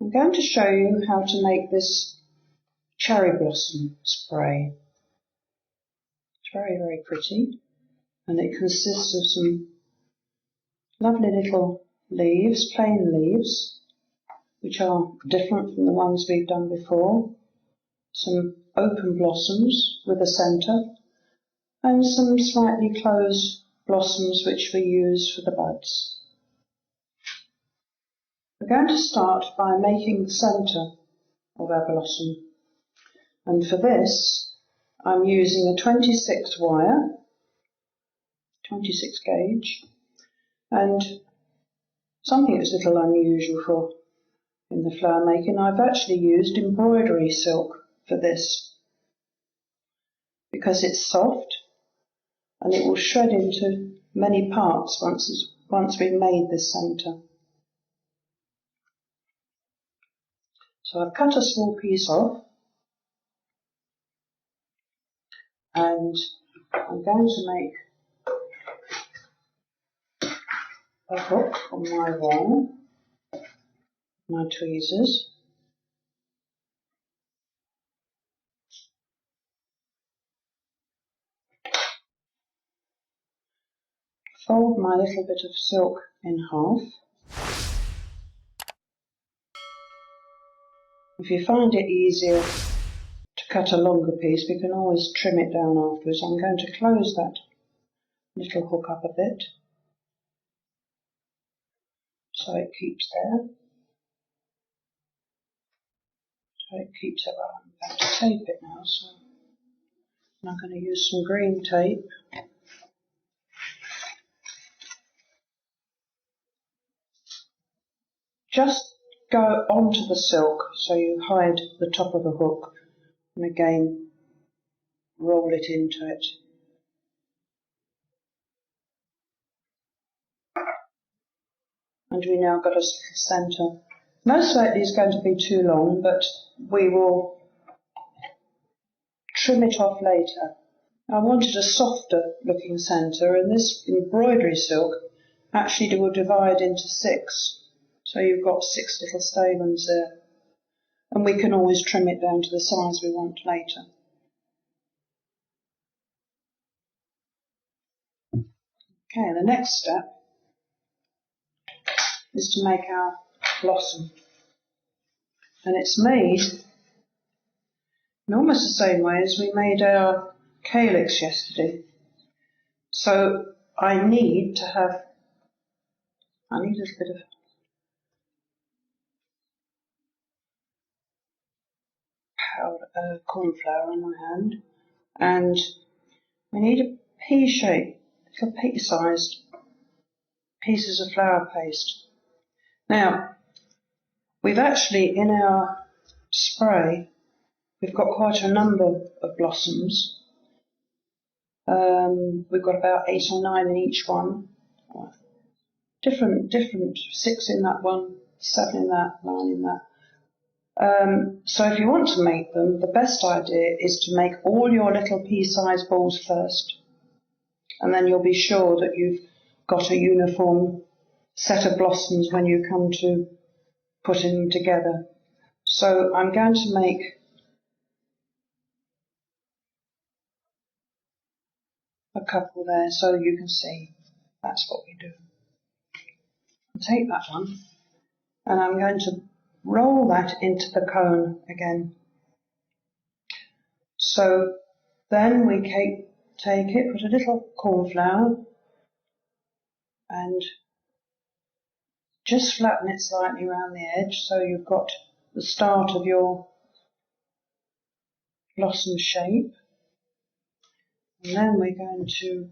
I'm going to show you how to make this cherry blossom spray. It's very, very pretty, and it consists of some lovely little leaves, plain leaves, which are different from the ones we've done before, some open blossoms with a centre, and some slightly closed blossoms which we use for the buds. We're going to start by making the centre of our blossom, and for this I'm using a 26 wire, 26 gauge, and something that's a little unusual for in the flower making. I've actually used embroidery silk for this because it's soft and it will shred into many parts once we've made this centre. So I've cut a small piece off, and I'm going to make a hook on my wire, my tweezers. Fold my little bit of silk in half. If you find it easier to cut a longer piece, we can always trim it down afterwards. I'm going to close that little hook up a bit so it keeps there. So it keeps it up. I'm going to tape it now, so I'm going to use some green tape. Just go onto the silk so you hide the top of the hook, and again roll it into it. And we now got a centre. Most likely it's going to be too long, but we will trim it off later. I wanted a softer looking centre, and this embroidery silk actually will divide into 6. So you've got 6 little stamens there. And we can always trim it down to the size we want later. Okay, the next step is to make our blossom. And it's made in almost the same way as we made our calyx yesterday. So I need a little bit of powder, corn flour on my hand, and we need a pea-shaped, little pea-sized pieces of flour paste. Now, we've actually, in our spray, we've got quite a number of blossoms. We've got about 8 or 9 in each one. Different, 6 in that one, 7 in that, 9 in that. So if you want to make them, the best idea is to make all your little pea-sized balls first, and then you'll be sure that you've got a uniform set of blossoms when you come to putting them together. So I'm going to make a couple there so you can see that's what we do. I'll take that one, and I'm going to roll that into the cone again. So then we take it, put a little corn flour, and just flatten it slightly around the edge so you've got the start of your blossom shape. And then we're going to,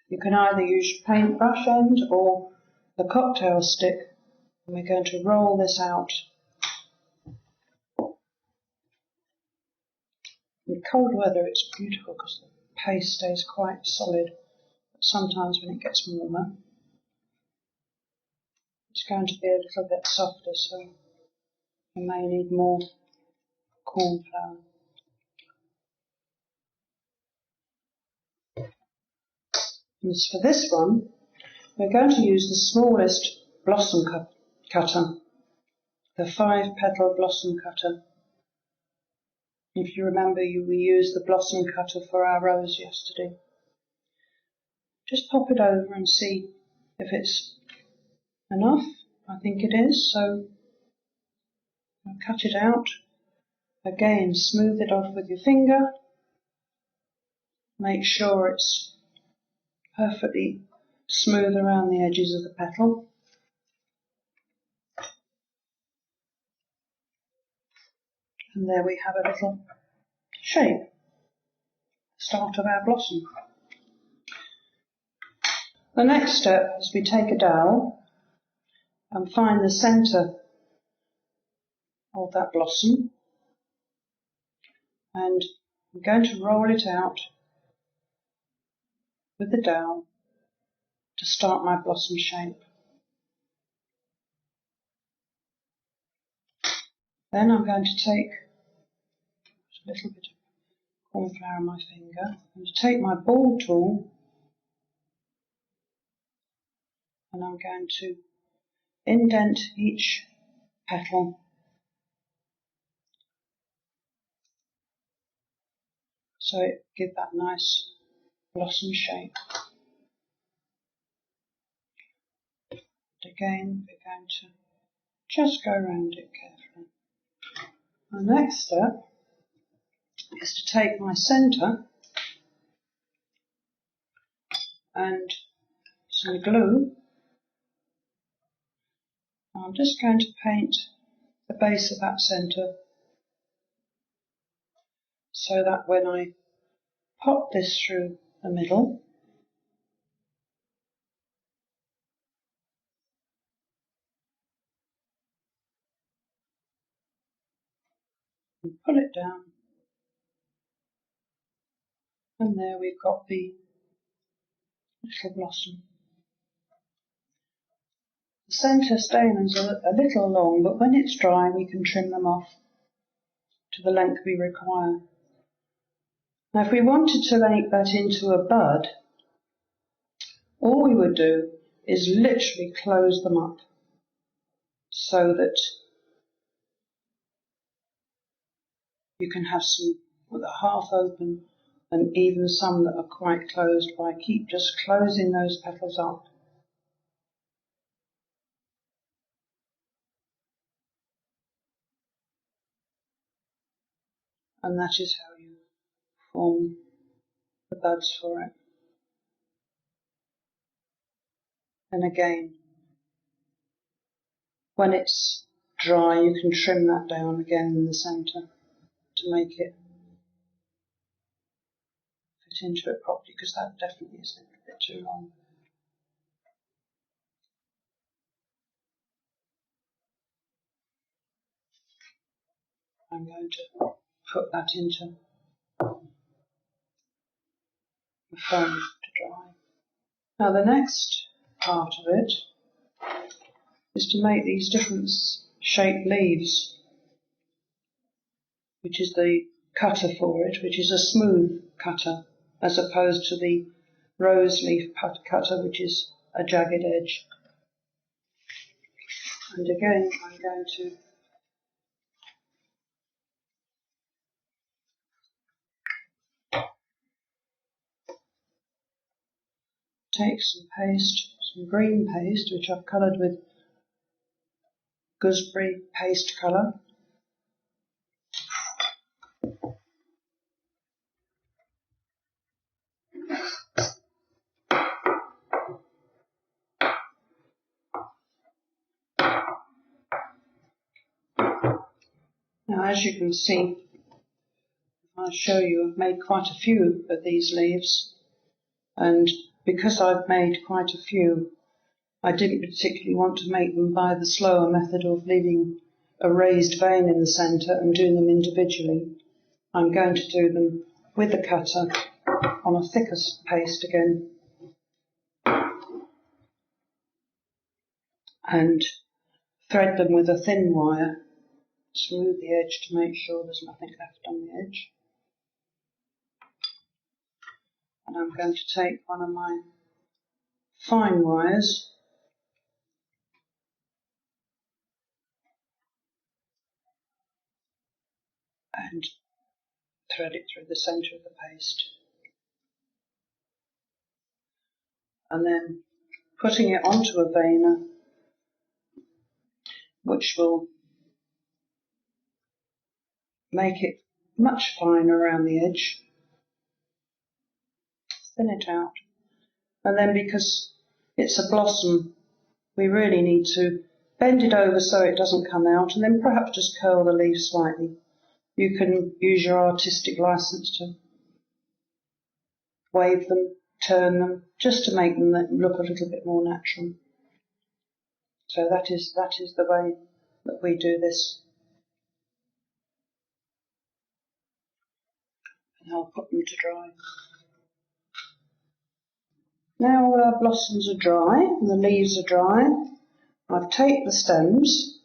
you can either use paintbrush end or the cocktail stick, and we're going to roll this out. In cold weather it's beautiful because the paste stays quite solid, but sometimes when it gets warmer it's going to be a little bit softer, so you may need more corn flour. And for this one, We're going to use the smallest blossom cutter, the 5-petal blossom cutter. If you remember, we used the blossom cutter for our rose yesterday. Just pop it over and see if it's enough. I think it is, so I'll cut it out. Again, smooth it off with your finger. Make sure it's perfectly smooth around the edges of the petal. And there we have a little shape, start of our blossom. The next step is we take a dowel and find the centre of that blossom, and I'm going to roll it out with the dowel to start my blossom shape. Then I'm going to take a little bit of corn flour on my finger. I'm going to take my ball tool and I'm going to indent each petal so it gives that nice blossom shape. And again, we're going to just go around it carefully. The next step is to take my centre and some glue. I'm just going to paint the base of that centre so that when I pop this through the middle, and pull it down, and there we've got the little blossom. The centre stamens are a little long, but when it's dry we can trim them off to the length we require. Now if we wanted to make that into a bud, all we would do is literally close them up so that you can have some that are half open and even some that are quite closed by keep just closing those petals up. And that is how you form the buds for it. And again, when it's dry you can trim that down again in the centre to make it fit into it properly, because that definitely is a little bit too long. I'm going to put that into the foam to dry. Now the next part of it is to make these different shaped leaves, which is the cutter for it, which is a smooth cutter as opposed to the rose leaf cutter, which is a jagged edge. And again I'm going to take some paste, some green paste, which I've coloured with gooseberry paste colour. Now as you can see, I'll show you, I've made quite a few of these leaves, and because I've made quite a few, I didn't particularly want to make them by the slower method of leaving a raised vein in the centre and doing them individually. I'm going to do them with the cutter on a thicker paste again and thread them with a thin wire, smooth the edge to make sure there's nothing left on the edge. And I'm going to take one of my fine wires and thread it through the centre of the paste. And then putting it onto a veiner, which will make it much finer around the edge. Thin it out. And then because it's a blossom, we really need to bend it over so it doesn't come out, and then perhaps just curl the leaves slightly. You can use your artistic license to wave them, turn them, just to make them look a little bit more natural. So that is the way that we do this. And I'll put them to dry. Now all our blossoms are dry and the leaves are dry. I've taped the stems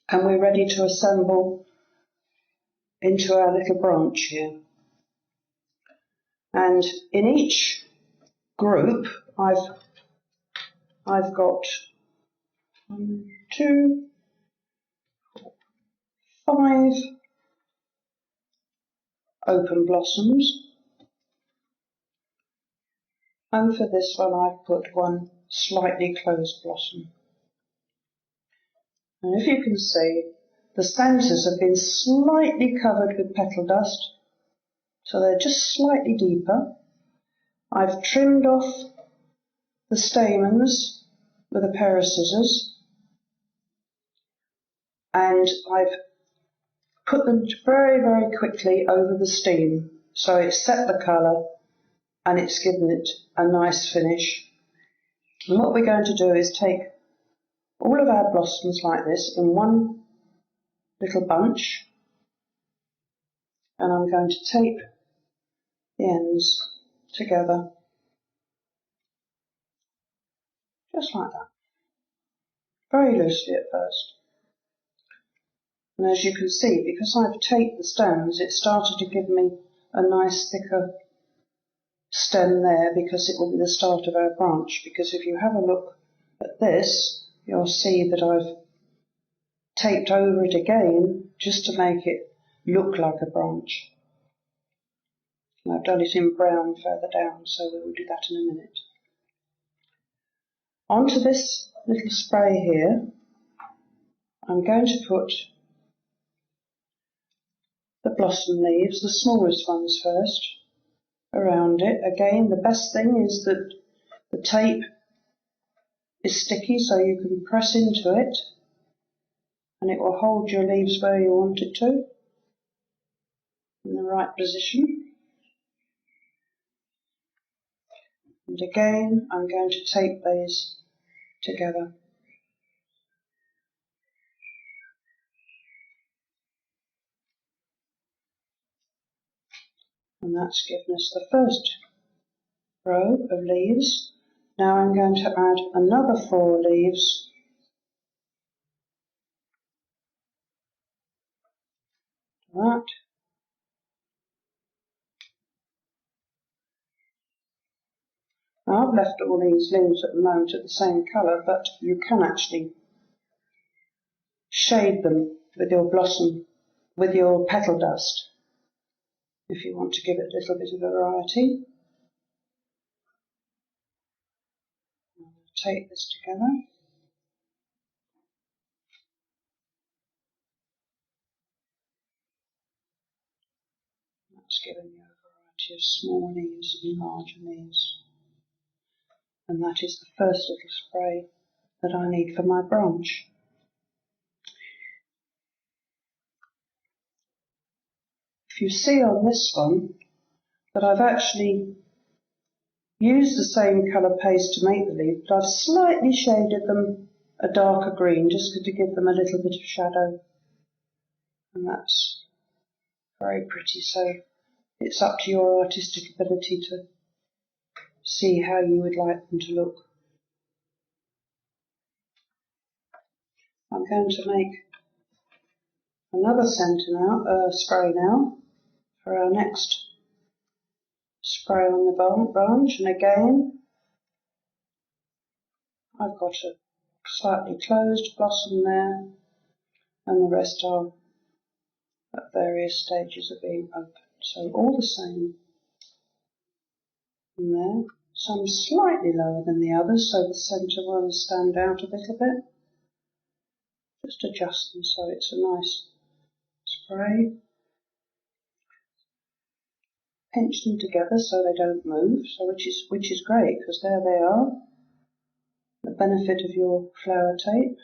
and we're ready to assemble into our little branch here. And in each group I've got 1, 2, 5 open blossoms, and for this one I've put 1 slightly closed blossom. And if you can see, the centres have been slightly covered with petal dust, so they're just slightly deeper. I've trimmed off the stamens with a pair of scissors, and I've put them very, very quickly over the steam, so it's set the colour and it's given it a nice finish. And what we're going to do is take all of our blossoms like this in one little bunch, and I'm going to tape the ends together, just like that, very loosely at first. And as you can see, because I've taped the stems, it started to give me a nice thicker stem there, because it will be the start of our branch. Because if you have a look at this, you'll see that I've taped over it again just to make it look like a branch. And I've done it in brown further down, so we will do that in a minute. Onto this little spray here, I'm going to put the blossom leaves, the smallest ones first, around it. Again, the best thing is that the tape is sticky, so you can press into it and it will hold your leaves where you want it to, in the right position. And again, I'm going to tape these together. And that's given us the first row of leaves. Now I'm going to add another 4 leaves to that. Now I've left all these leaves at the moment at the same colour, but you can actually shade them with your blossom, with your petal dust, if you want to give it a little bit of variety. I'll take this together. That's giving you a variety of small leaves and larger leaves. And that is the first little spray that I need for my branch. If you see on this one that I've actually used the same colour paste to make the leaf, but I've slightly shaded them a darker green just to give them a little bit of shadow. And that's very pretty, so it's up to your artistic ability to see how you would like them to look. I'm going to make another spray now for our next spray on the branch, and again I've got a slightly closed blossom there, and the rest are at various stages of being open. So all the same in there. Some slightly lower than the others, so the centre ones stand out a little bit. Just adjust them so it's a nice spray. Pinch them together so they don't move, so which is great, because there they are. The benefit of your flower tape.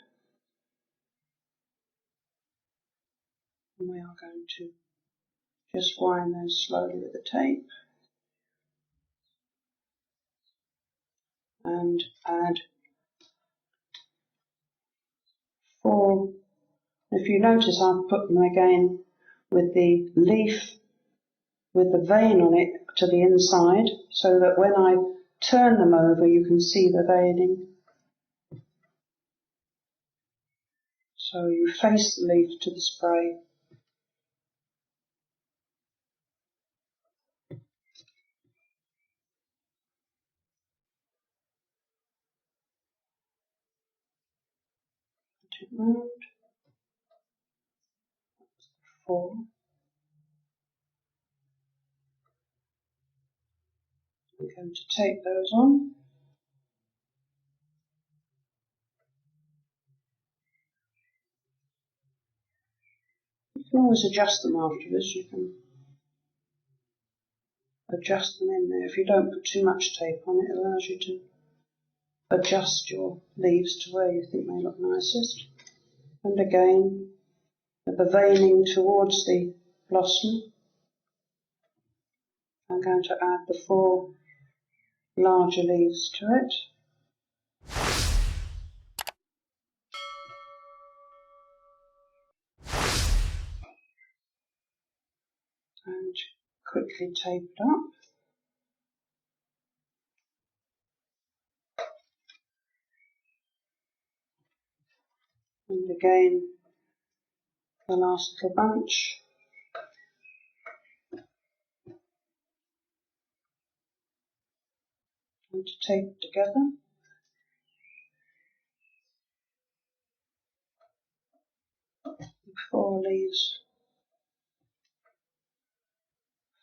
And we are going to just wind those slowly with the tape and add 4. If you notice, I've put them again with the leaf with the vein on it to the inside, so that when I turn them over you can see the veining. So you face the leaf to the spray. Put it round. 4. I'm going to tape those on. You can always adjust them afterwards. You can adjust them in there. If you don't put too much tape on, it allows you to adjust your leaves to where you think they look nicest. And again, with the veining towards the blossom, I'm going to add the 4 larger leaves to it. And quickly tape it up. And again, the last little bunch. And to tape together. The 4 leaves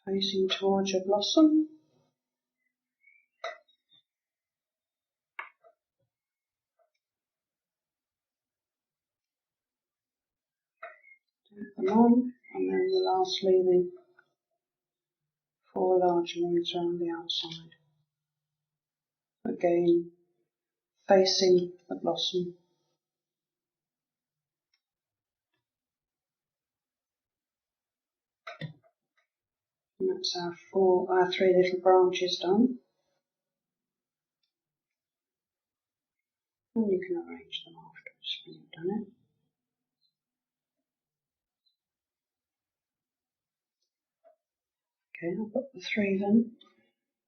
facing towards your blossom. Tape them on, and then lastly the 4 large leaves around the outside. Again, facing the blossom. And that's our 3 little branches done. And you can arrange them afterwards when you've done it. Okay, I've got the 3 then.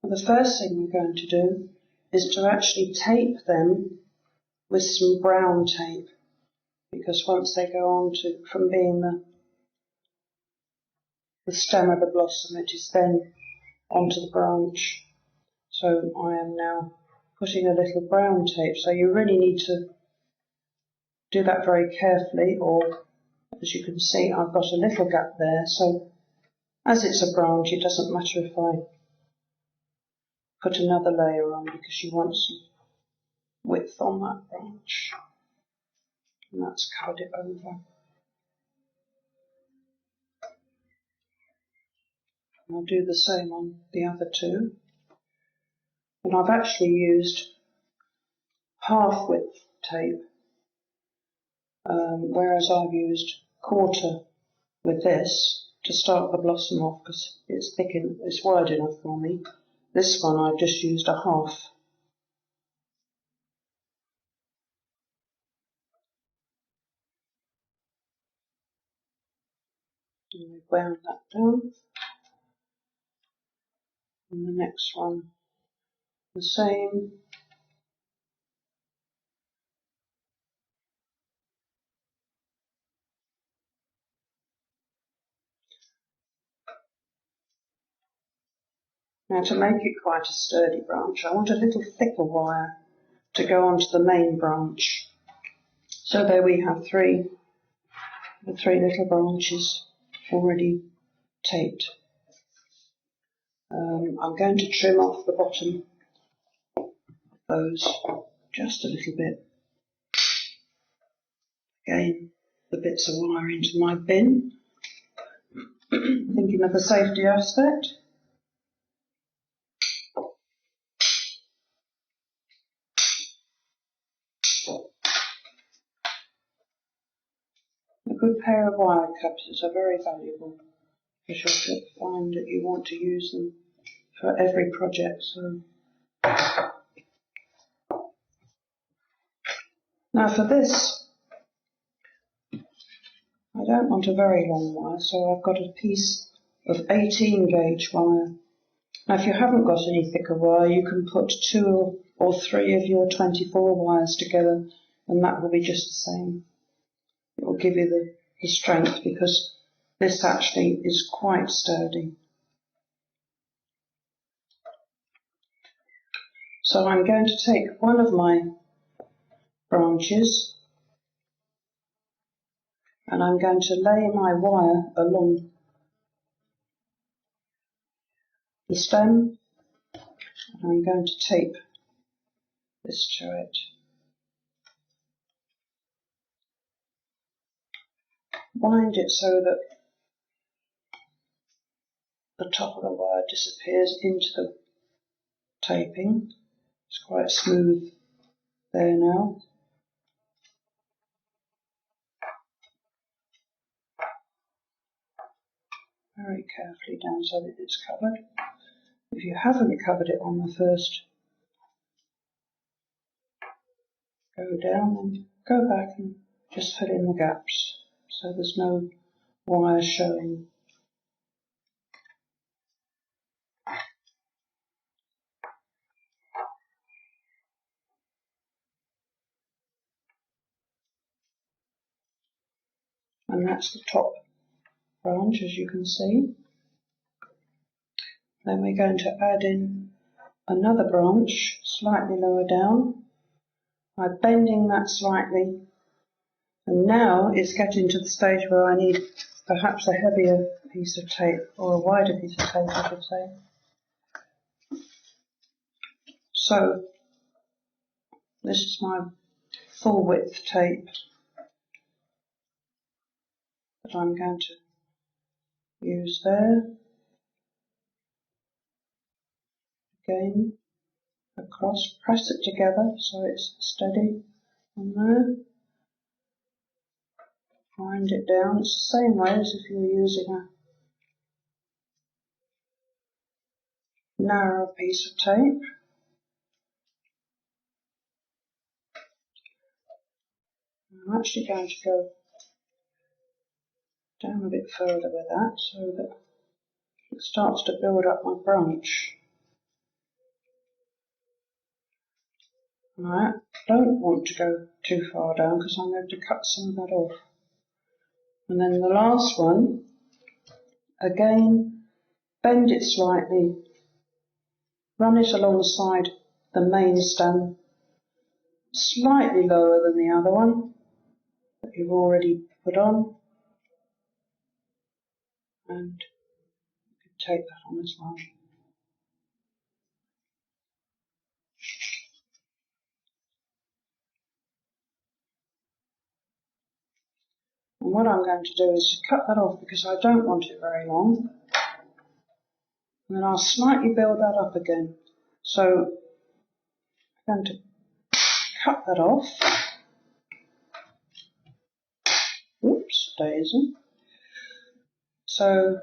And the first thing we're going to do is to actually tape them with some brown tape, because once they go on to, from being the stem of the blossom, it is then onto the branch. So I am now putting a little brown tape, so you really need to do that very carefully, or as you can see I've got a little gap there, so as it's a branch it doesn't matter if I put another layer on, because you want some width on that branch. And that's covered it over. And I'll do the same on the other 2. And I've actually used half width tape, whereas I've used quarter with this to start the blossom off, because it's it's wide enough for me. This one I've just used a half. And we've wound that down. And the next one the same. Now to make it quite a sturdy branch, I want a little thicker wire, to go onto the main branch. So there we have the three little branches already taped. I'm going to trim off the bottom of those just a little bit. Again, the bits of wire into my bin, thinking of the safety aspect. A good pair of wire cutters are very valuable, because you'll find that you want to use them for every project. So now for this, I don't want a very long wire, so I've got a piece of 18 gauge wire. Now if you haven't got any thicker wire, you can put 2 or 3 of your 24 wires together, and that will be just the same. It will give you the strength, because this actually is quite sturdy. So I'm going to take one of my branches and I'm going to lay my wire along the stem, and I'm going to tape this to it. Wind it so that the top of the wire disappears into the taping. It's quite smooth there now. Very carefully down so that it's covered. If you haven't covered it on the first go down, and go back and just fill in the gaps so there's no wire showing. And that's the top branch, as you can see. Then we're going to add in another branch slightly lower down by bending that slightly, and now it's getting to the stage where I need perhaps a heavier piece of tape, or a wider piece of tape I should say. So this is my full width tape that I'm going to use there. Again, across, press it together so it's steady on there. Wind it down. It's the same way as if you were using a narrow piece of tape. I'm actually going to go down a bit further with that so that it starts to build up my branch. And I don't want to go too far down because I'm going to cut some of that off. And then the last one, again, bend it slightly, run it alongside the main stem, slightly lower than the other one that you've already put on, and you can take that on as well. And what I'm going to do is to cut that off because I don't want it very long, and then I'll slightly build that up again. So I'm going to cut that off. Oops, daisy. So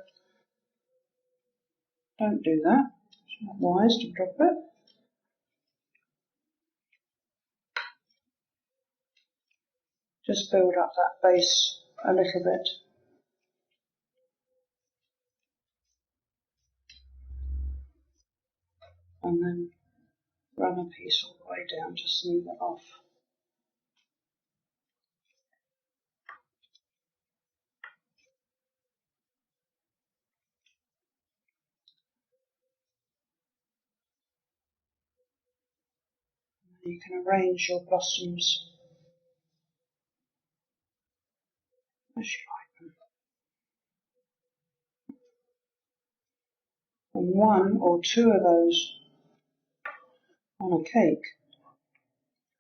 don't do that. It's not wise to drop it. Just build up that base a little bit. And then run a piece all the way down to smooth it off. You can arrange your blossoms as you like them. And one or two of those on a cake,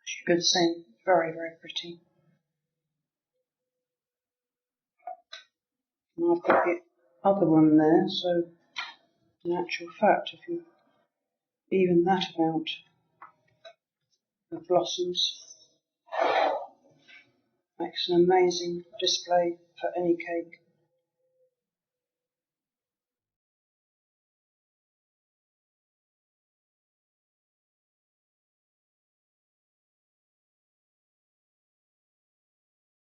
as you could see, very, very pretty. And I've got the other one there, so in actual fact, if you even that amount of blossoms, makes an amazing display for any cake.